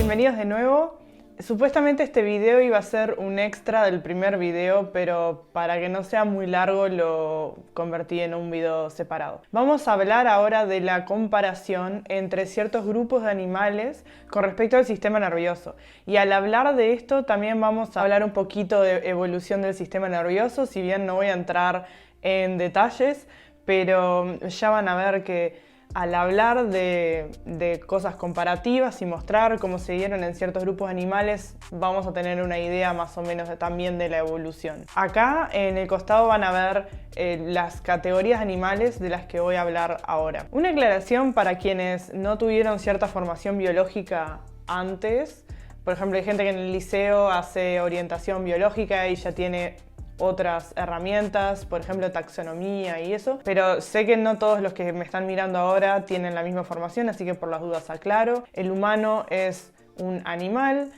bienvenidos de nuevo. Supuestamente este video iba a ser un extra del primer video, pero para que no sea muy largo lo convertí en un video separado. Vamos a hablar ahora de la comparación entre ciertos grupos de animales con respecto al sistema nervioso. Y al hablar de esto también vamos a hablar un poquito de evolución del sistema nervioso, si bien no voy a entrar en detalles, pero ya van a ver que al hablar de cosas comparativas y mostrar cómo se dieron en ciertos grupos de animales, vamos a tener una idea más o menos también de la evolución. Acá en el costado van a ver las categorías de animales de las que voy a hablar ahora. Una aclaración para quienes no tuvieron cierta formación biológica antes. Por ejemplo, hay gente que en el liceo hace orientación biológica y ya tiene otras herramientas, por ejemplo taxonomía y eso, pero sé que no todos los que me están mirando ahora tienen la misma formación, así que por las dudas aclaro. El humano es un animal,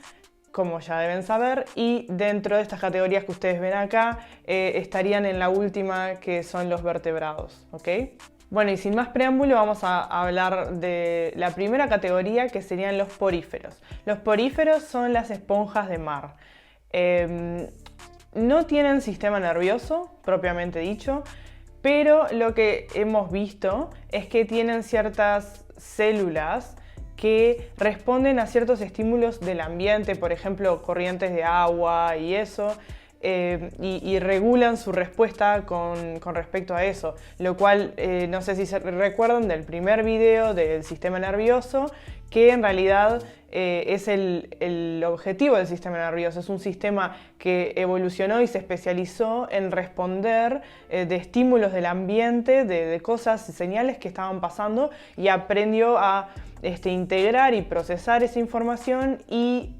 como ya deben saber, y dentro de estas categorías que ustedes ven acá estarían en la última, que son los vertebrados, ¿ok? Bueno, y sin más preámbulo vamos a hablar de la primera categoría, que serían los poríferos. Los poríferos son las esponjas de mar. No tienen sistema nervioso, propiamente dicho, pero lo que hemos visto es que tienen ciertas células que responden a ciertos estímulos del ambiente, por ejemplo, corrientes de agua y eso, y regulan su respuesta con respecto a eso, lo cual no sé si se recuerdan del primer video del sistema nervioso, que en realidad es el objetivo del sistema nervioso. Es un sistema que evolucionó y se especializó en responder de estímulos del ambiente, de cosas y señales que estaban pasando, y aprendió a integrar y procesar esa información y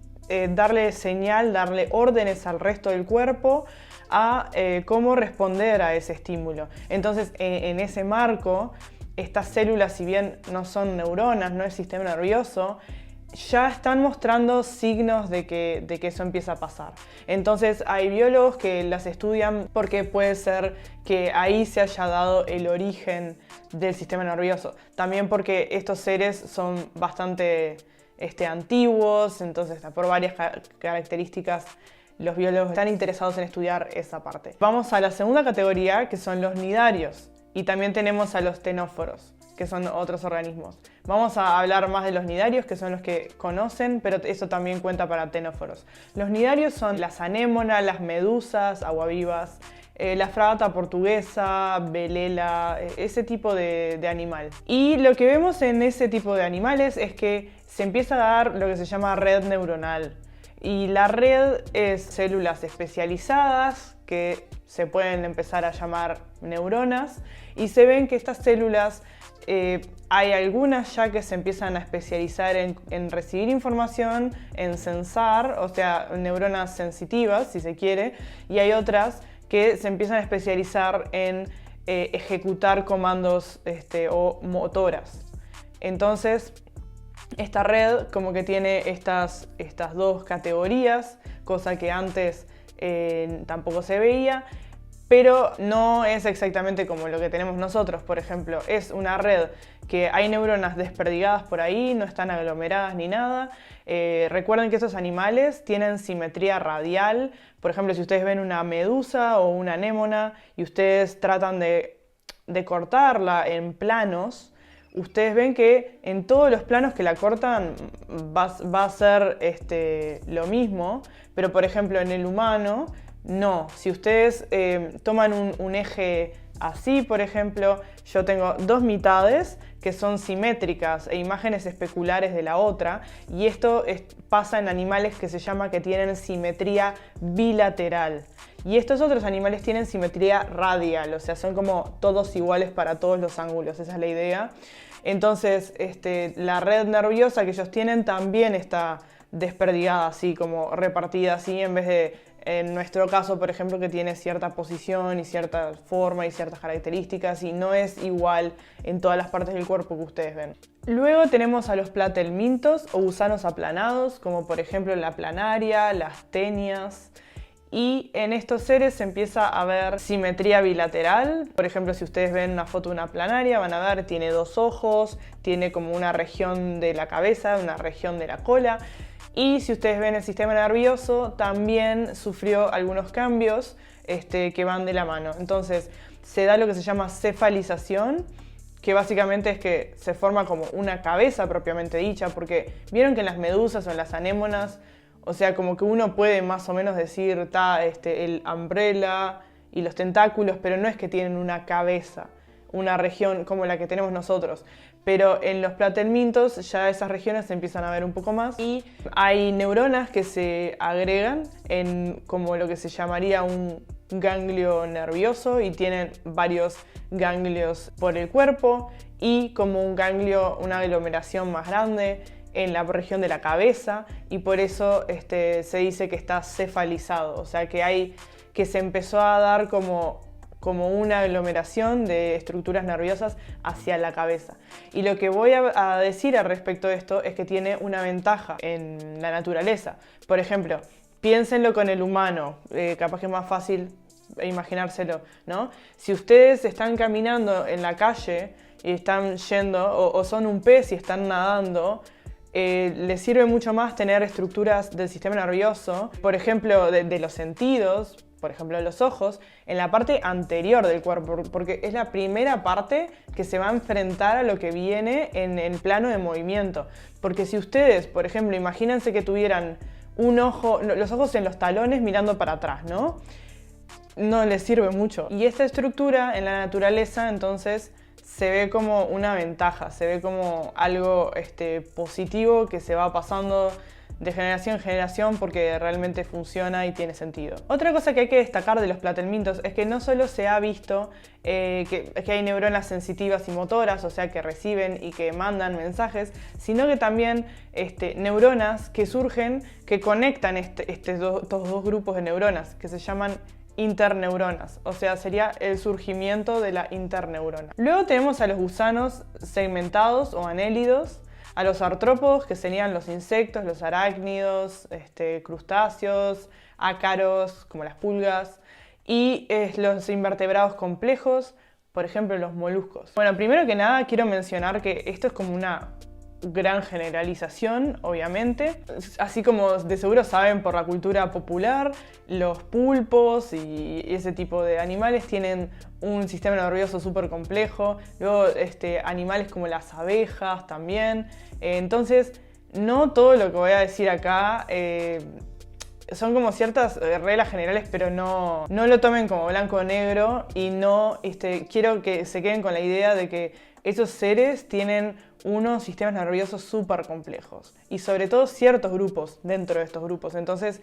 darle señal, darle órdenes al resto del cuerpo a cómo responder a ese estímulo. Entonces, en ese marco, estas células, si bien no son neuronas, no es sistema nervioso, ya están mostrando signos de que eso empieza a pasar. Entonces hay biólogos que las estudian porque puede ser que ahí se haya dado el origen del sistema nervioso. También porque estos seres son bastante antiguos, entonces por varias características los biólogos están interesados en estudiar esa parte. Vamos a la segunda categoría, que son los nidarios. Y también tenemos a los ctenóforos, que son otros organismos. Vamos a hablar más de los nidarios, que son los que conocen, pero eso también cuenta para ctenóforos. Los nidarios son las anémonas, las medusas, aguavivas, la fragata portuguesa, velela, ese tipo de animal. Y lo que vemos en ese tipo de animales es que se empieza a dar lo que se llama red neuronal. Y la red es células especializadas que se pueden empezar a llamar neuronas, y se ven que estas células, hay algunas ya que se empiezan a especializar en recibir información, en sensar, o sea, neuronas sensitivas, si se quiere, y hay otras que se empiezan a especializar en ejecutar comandos o motoras. Entonces, esta red como que tiene estas dos categorías, cosa que antes tampoco se veía, pero no es exactamente como lo que tenemos nosotros. Por ejemplo, es una red que hay neuronas desperdigadas por ahí, no están aglomeradas ni nada. Recuerden que estos animales tienen simetría radial. Por ejemplo, si ustedes ven una medusa o una anémona y ustedes tratan de cortarla en planos, ustedes ven que en todos los planos que la cortan va a ser lo mismo, pero por ejemplo en el humano no. Si ustedes toman un eje así, por ejemplo, yo tengo dos mitades que son simétricas e imágenes especulares de la otra, y esto pasa en animales que se llama que tienen simetría bilateral. Y estos otros animales tienen simetría radial, o sea, son como todos iguales para todos los ángulos, esa es la idea. Entonces, la red nerviosa que ellos tienen también está desperdigada, así como repartida así, en vez de, en nuestro caso, por ejemplo, que tiene cierta posición y cierta forma y ciertas características, y no es igual en todas las partes del cuerpo que ustedes ven. Luego tenemos a los platelmintos o gusanos aplanados, como por ejemplo la planaria, las tenias. Y en estos seres se empieza a ver simetría bilateral. Por ejemplo, si ustedes ven una foto de una planaria, van a ver, tiene dos ojos, tiene como una región de la cabeza, una región de la cola. Y si ustedes ven el sistema nervioso, también sufrió algunos cambios que van de la mano. Entonces, se da lo que se llama cefalización, que básicamente es que se forma como una cabeza propiamente dicha, porque vieron que en las medusas o en las anémonas, o sea, como que uno puede más o menos decir, el umbrella y los tentáculos, pero no es que tienen una cabeza, una región como la que tenemos nosotros. Pero en los platelmintos ya esas regiones se empiezan a ver un poco más y hay neuronas que se agregan en como lo que se llamaría un ganglio nervioso y tienen varios ganglios por el cuerpo y como un ganglio, una aglomeración más grande en la región de la cabeza y por eso se dice que está cefalizado, o sea que se empezó a dar como una aglomeración de estructuras nerviosas hacia la cabeza. Y lo que voy a decir al respecto de esto es que tiene una ventaja en la naturaleza. Por ejemplo, piénsenlo con el humano, capaz que es más fácil imaginárselo, ¿no? Si ustedes están caminando en la calle y están yendo, o son un pez y están nadando, les sirve mucho más tener estructuras del sistema nervioso, por ejemplo, de los sentidos, por ejemplo los ojos, en la parte anterior del cuerpo, porque es la primera parte que se va a enfrentar a lo que viene en el plano de movimiento. Porque si ustedes, por ejemplo, imagínense que tuvieran un ojo, los ojos en los talones mirando para atrás, ¿no? No les sirve mucho. Y esta estructura en la naturaleza, entonces, se ve como una ventaja, se ve como algo positivo que se va pasando de generación en generación porque realmente funciona y tiene sentido. Otra cosa que hay que destacar de los platelmintos es que no solo se ha visto que hay neuronas sensitivas y motoras, o sea que reciben y que mandan mensajes, sino que también neuronas que surgen, que conectan estos dos grupos de neuronas, que se llaman interneuronas, o sea, sería el surgimiento de la interneurona. Luego tenemos a los gusanos segmentados o anélidos, a los artrópodos, que serían los insectos, los arácnidos, crustáceos, ácaros, como las pulgas, y los invertebrados complejos, por ejemplo, los moluscos. Bueno, primero que nada quiero mencionar que esto es como una gran generalización, obviamente. Así como de seguro saben por la cultura popular, los pulpos y ese tipo de animales tienen un sistema nervioso súper complejo. Luego animales como las abejas también. Entonces, no todo lo que voy a decir acá son como ciertas reglas generales, pero no lo tomen como blanco o negro y no quiero que se queden con la idea de que esos seres tienen unos sistemas nerviosos súper complejos y sobre todo ciertos grupos dentro de estos grupos. Entonces,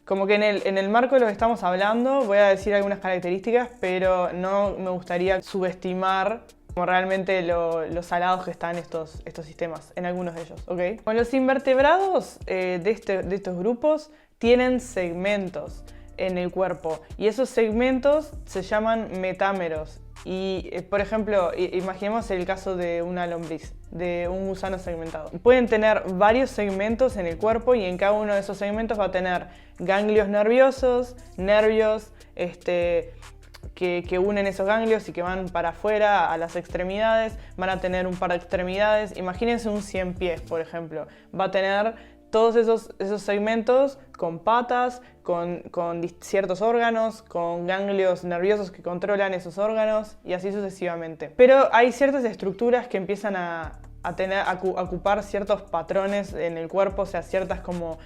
como que en el marco de lo que estamos hablando voy a decir algunas características, pero no me gustaría subestimar como realmente lo salados que están estos sistemas en algunos de ellos, ¿ok? Bueno, los invertebrados de estos grupos tienen segmentos en el cuerpo y esos segmentos se llaman metámeros. Y, por ejemplo, imaginemos el caso de una lombriz, de un gusano segmentado. Pueden tener varios segmentos en el cuerpo y en cada uno de esos segmentos va a tener ganglios nerviosos, nervios que unen esos ganglios y que van para afuera a las extremidades. Van a tener un par de extremidades. Imagínense un 100 pies, por ejemplo. Va a tener todos esos segmentos con patas, con ciertos órganos, con ganglios nerviosos que controlan esos órganos y así sucesivamente. Pero hay ciertas estructuras que empiezan a ocupar ciertos patrones en el cuerpo, o sea, ciertas como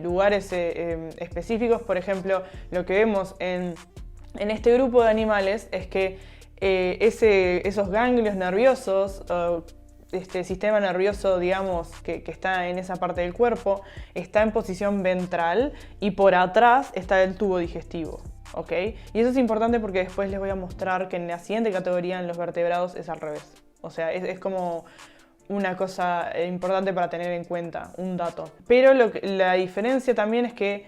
lugares específicos. Por ejemplo, lo que vemos en este grupo de animales es que esos ganglios nerviosos, sistema nervioso, digamos, que está en esa parte del cuerpo, está en posición ventral y por atrás está el tubo digestivo, ¿ok? Y eso es importante porque después les voy a mostrar que en la siguiente categoría, en los vertebrados, es al revés. O sea, es como una cosa importante para tener en cuenta, un dato. Pero la diferencia también es que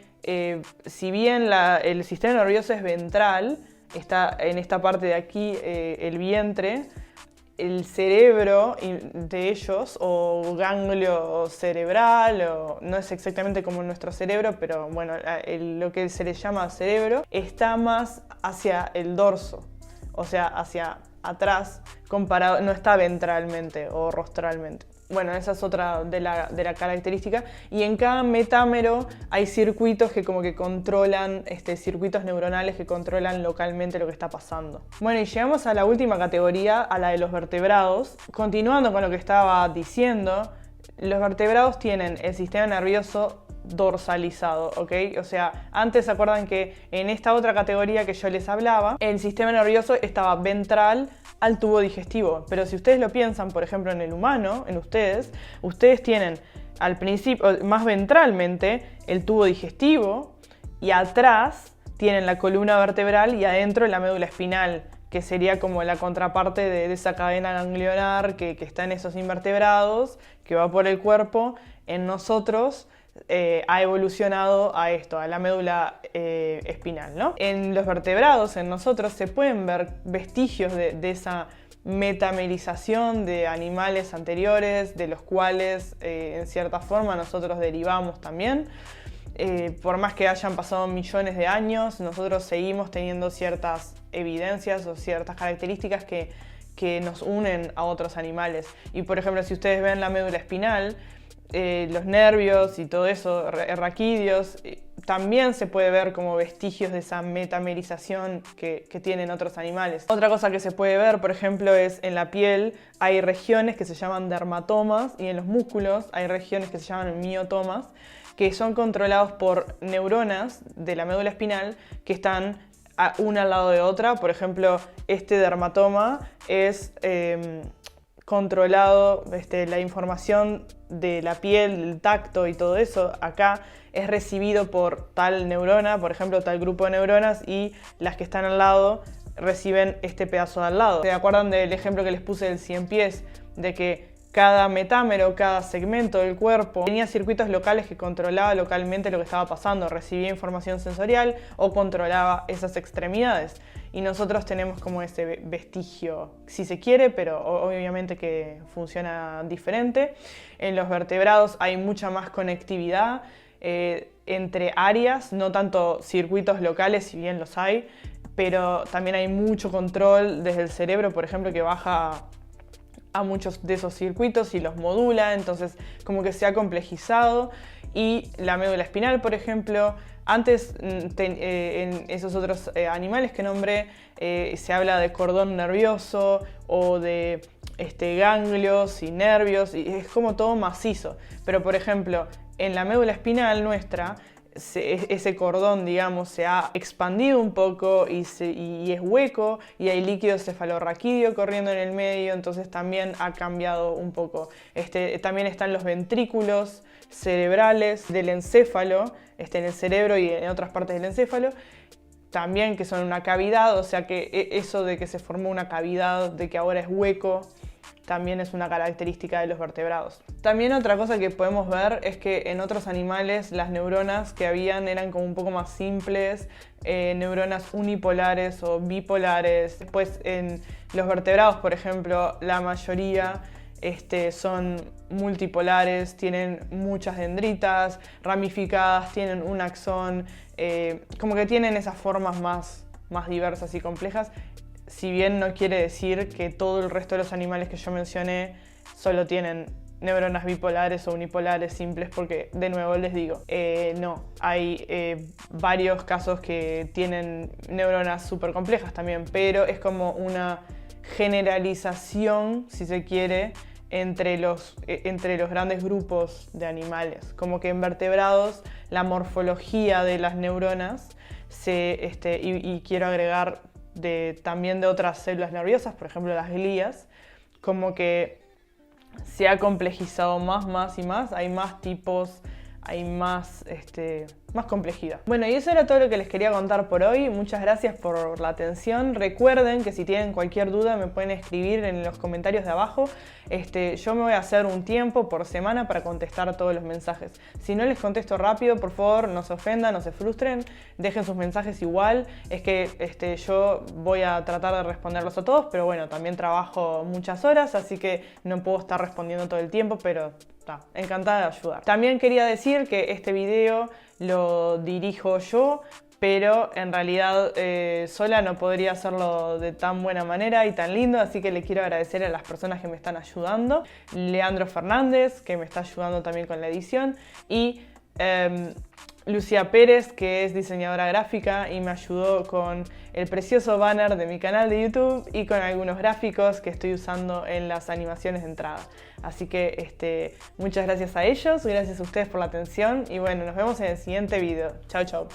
si bien el sistema nervioso es ventral, está en esta parte de aquí, el vientre, el cerebro de ellos, o ganglio cerebral, no es exactamente como nuestro cerebro, pero bueno, lo que se le llama cerebro, está más hacia el dorso, o sea, hacia atrás, comparado, no está ventralmente o rostralmente. Bueno, esa es otra de la característica. Y en cada metámero hay circuitos que como que controlan, circuitos neuronales que controlan localmente lo que está pasando. Bueno, y llegamos a la última categoría, a la de los vertebrados. Continuando con lo que estaba diciendo, los vertebrados tienen el sistema nervioso dorsalizado, ¿ok? O sea, antes se acuerdan que en esta otra categoría que yo les hablaba, el sistema nervioso estaba ventral al tubo digestivo. Pero si ustedes lo piensan, por ejemplo, en el humano, en ustedes tienen al principio, más ventralmente, el tubo digestivo y atrás tienen la columna vertebral y adentro la médula espinal, que sería como la contraparte de esa cadena ganglionar que está en esos invertebrados, que va por el cuerpo. En nosotros ha evolucionado a esto, a la médula espinal, ¿no? En los vertebrados, en nosotros, se pueden ver vestigios de esa metamerización de animales anteriores, de los cuales en cierta forma nosotros derivamos también. Por más que hayan pasado millones de años, nosotros seguimos teniendo ciertas evidencias o ciertas características que nos unen a otros animales. Y por ejemplo, si ustedes ven la médula espinal, los nervios y todo eso, raquídeos, también se puede ver como vestigios de esa metamerización que tienen otros animales. Otra cosa que se puede ver, por ejemplo, es en la piel hay regiones que se llaman dermatomas y en los músculos hay regiones que se llaman miotomas, que son controlados por neuronas de la médula espinal que están una al lado de otra. Por ejemplo, este dermatoma es controlado, la información de la piel, del tacto y todo eso, acá es recibido por tal neurona, por ejemplo, tal grupo de neuronas, y las que están al lado reciben este pedazo de al lado. ¿Se acuerdan del ejemplo que les puse del 100 pies? De que cada metámero, cada segmento del cuerpo tenía circuitos locales que controlaba localmente lo que estaba pasando, recibía información sensorial o controlaba esas extremidades. Y nosotros tenemos como ese vestigio, si se quiere, pero obviamente que funciona diferente. En los vertebrados hay mucha más conectividad entre áreas, no tanto circuitos locales, si bien los hay, pero también hay mucho control desde el cerebro, por ejemplo, que baja a muchos de esos circuitos y los modula, entonces como que se ha complejizado. Y la médula espinal, por ejemplo, antes en esos otros animales que nombré se habla de cordón nervioso o de ganglios y nervios, y es como todo macizo. Pero por ejemplo, en la médula espinal nuestra, ese cordón, digamos, se ha expandido un poco y es hueco y hay líquido cefalorraquídeo corriendo en el medio, entonces también ha cambiado un poco. También están los ventrículos cerebrales del encéfalo, en el cerebro y en otras partes del encéfalo, también que son una cavidad, o sea que eso de que se formó una cavidad, de que ahora es hueco, también es una característica de los vertebrados. También otra cosa que podemos ver es que en otros animales las neuronas que habían eran como un poco más simples, neuronas unipolares o bipolares. Después en los vertebrados, por ejemplo, la mayoría son multipolares, tienen muchas dendritas ramificadas, tienen un axón, como que tienen esas formas más diversas y complejas. Si bien no quiere decir que todo el resto de los animales que yo mencioné solo tienen neuronas bipolares o unipolares simples, porque de nuevo les digo, no, hay varios casos que tienen neuronas súper complejas también, pero es como una generalización, si se quiere, entre los grandes grupos de animales. Como que en vertebrados la morfología de las neuronas y quiero agregar también de otras células nerviosas, por ejemplo las glías, como que se ha complejizado más y más, hay más tipos, hay más complejidad. Bueno, y eso era todo lo que les quería contar por hoy. Muchas gracias por la atención. Recuerden que si tienen cualquier duda me pueden escribir en los comentarios de abajo. Yo me voy a hacer un tiempo por semana para contestar todos los mensajes. Si no les contesto rápido, por favor, no se ofendan, no se frustren, dejen sus mensajes igual. Es que yo voy a tratar de responderlos a todos, pero bueno, también trabajo muchas horas, así que no puedo estar respondiendo todo el tiempo, pero encantada de ayudar. También quería decir que este video lo dirijo yo pero en realidad sola no podría hacerlo de tan buena manera y tan lindo, así que le quiero agradecer a las personas que me están ayudando. Leandro Fernández, que me está ayudando también con la edición, y Lucía Pérez, que es diseñadora gráfica y me ayudó con el precioso banner de mi canal de YouTube y con algunos gráficos que estoy usando en las animaciones de entrada. Así que muchas gracias a ellos, gracias a ustedes por la atención y bueno, nos vemos en el siguiente video. Chao, chao.